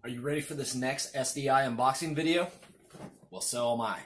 Are you ready for this next SDI unboxing video? Well, so am I.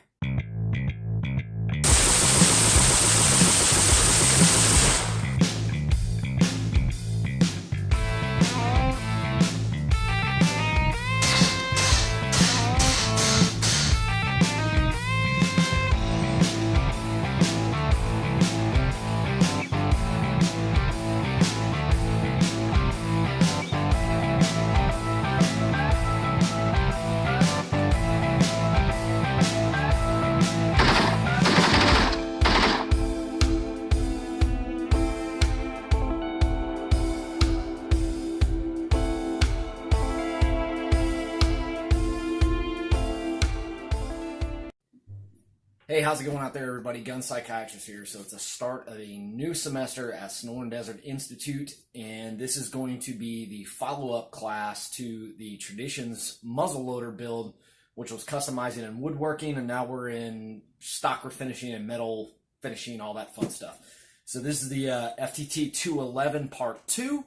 Hey, how's it going out there, everybody? Gun Psychiatrist here. So it's the start of a new semester at Sonoran Desert Institute, and this is going to be the follow-up class to the Traditions muzzleloader build, which was customizing and woodworking, and now we're in stock refinishing and metal finishing, all that fun stuff. So this is the FTT 211 Part 2,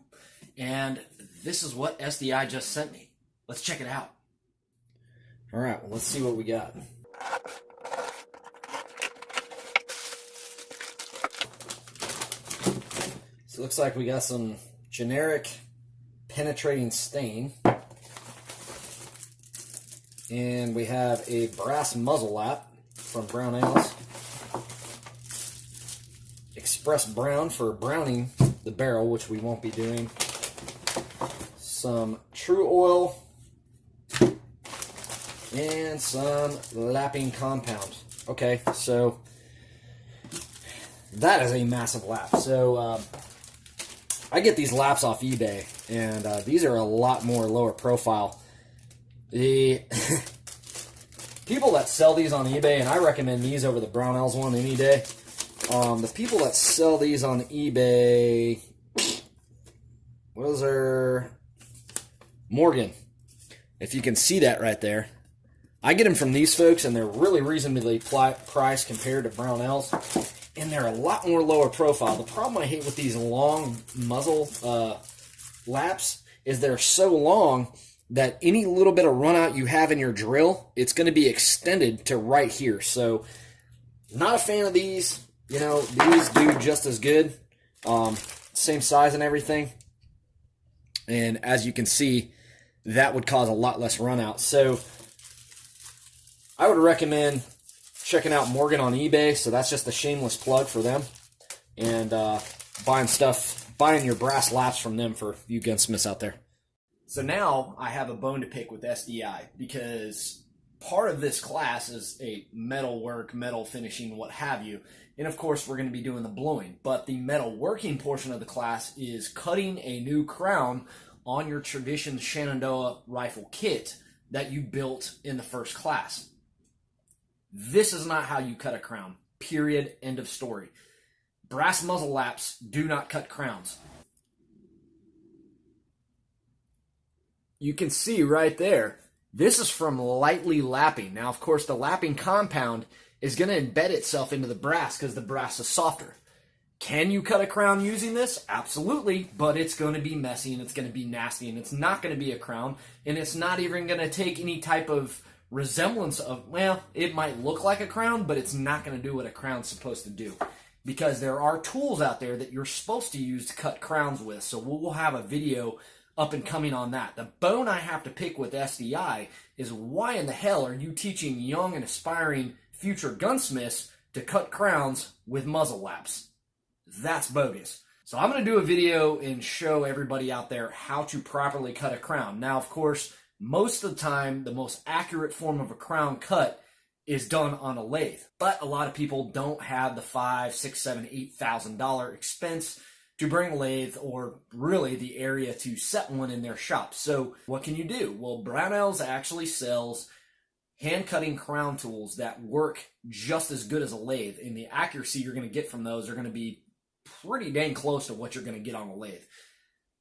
and this is what SDI just sent me. Let's check it out. All right, well, let's see what we got. So it looks like we got some generic penetrating stain. And we have a brass muzzle lap from Brownells. Express brown for browning the barrel, which we won't be doing. Some True Oil. And some lapping compound. Okay, so that is a massive lap. So I get these laps off eBay, and these are a lot more lower profile. The people that sell these on eBay, and I recommend these over the Brownells one any day. The people that sell these on eBay, what was their Morgan? If you can see that right there, I get them from these folks, and they're really reasonably priced compared to Brownells. And they're a lot more lower profile. The problem I hate with these long muzzle laps is they're so long that any little bit of run out you have in your drill, it's going to be extended to right here. So, not a fan of these. You know, these do just as good. Same size and everything. And as you can see, that would cause a lot less run out. So, I would recommend checking out Morgan on eBay, so that's just a shameless plug for them, and buying your brass laps from them for you gunsmiths out there. So now I have a bone to pick with SDI, because part of this class is a metal work, metal finishing, what have you, and of course we're going to be doing the blowing, but the metal working portion of the class is cutting a new crown on your Tradition Shenandoah rifle kit that you built in the first class. This is not how you cut a crown. Period. End of story. Brass muzzle laps do not cut crowns. You can see right there, this is from lightly lapping. Now, of course, the lapping compound is going to embed itself into the brass because the brass is softer. Can you cut a crown using this? Absolutely, but it's going to be messy and it's going to be nasty and it's not going to be a crown, and it's not even going to take any type of resemblance of, well, it might look like a crown, but it's not going to do what a crown's supposed to do, because there are tools out there that you're supposed to use to cut crowns with. So we'll have a video up and coming on that. The bone I have to pick with SDI is, why in the hell are you teaching young and aspiring future gunsmiths to cut crowns with muzzle laps? That's bogus. So I'm going to do a video and show everybody out there how to properly cut a crown. Now, of course, most of the time, the most accurate form of a crown cut is done on a lathe. But a lot of people don't have the $5,000, $6,000, $7,000, $8,000 expense to bring a lathe, or really the area to set one in their shop. So what can you do? Well, Brownells actually sells hand cutting crown tools that work just as good as a lathe, and the accuracy you're going to get from those are going to be pretty dang close to what you're going to get on a lathe.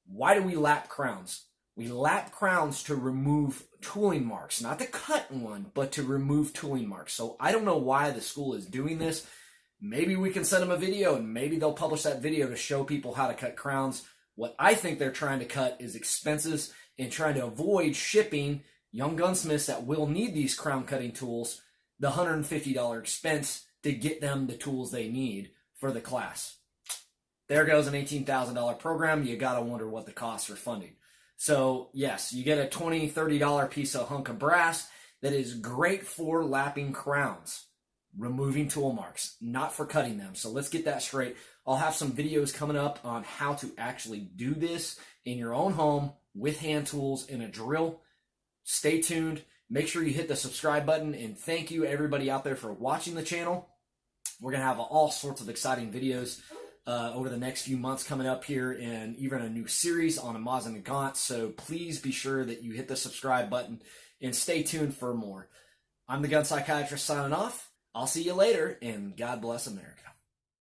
Why do we lap crowns? We lap crowns to remove tooling marks, not to cut one, but to remove tooling marks. So I don't know why the school is doing this. Maybe we can send them a video, and maybe they'll publish that video to show people how to cut crowns. What I think they're trying to cut is expenses and trying to avoid shipping young gunsmiths that will need these crown cutting tools the $150 expense to get them the tools they need for the class. There goes an $18,000 program. You got to wonder what the costs are funding. So yes, you get a $20, $30 piece of hunk of brass that is great for lapping crowns, removing tool marks, not for cutting them. So let's get that straight. I'll have some videos coming up on how to actually do this in your own home with hand tools and a drill. Stay tuned. Make sure you hit the subscribe button, and thank you everybody out there for watching the channel. We're going to have all sorts of exciting videos over the next few months coming up here, and even a new series on a Mosin and Gaunt. So please be sure that you hit the subscribe button and stay tuned for more. I'm the Gun Psychiatrist signing off. I'll see you later, and God bless America.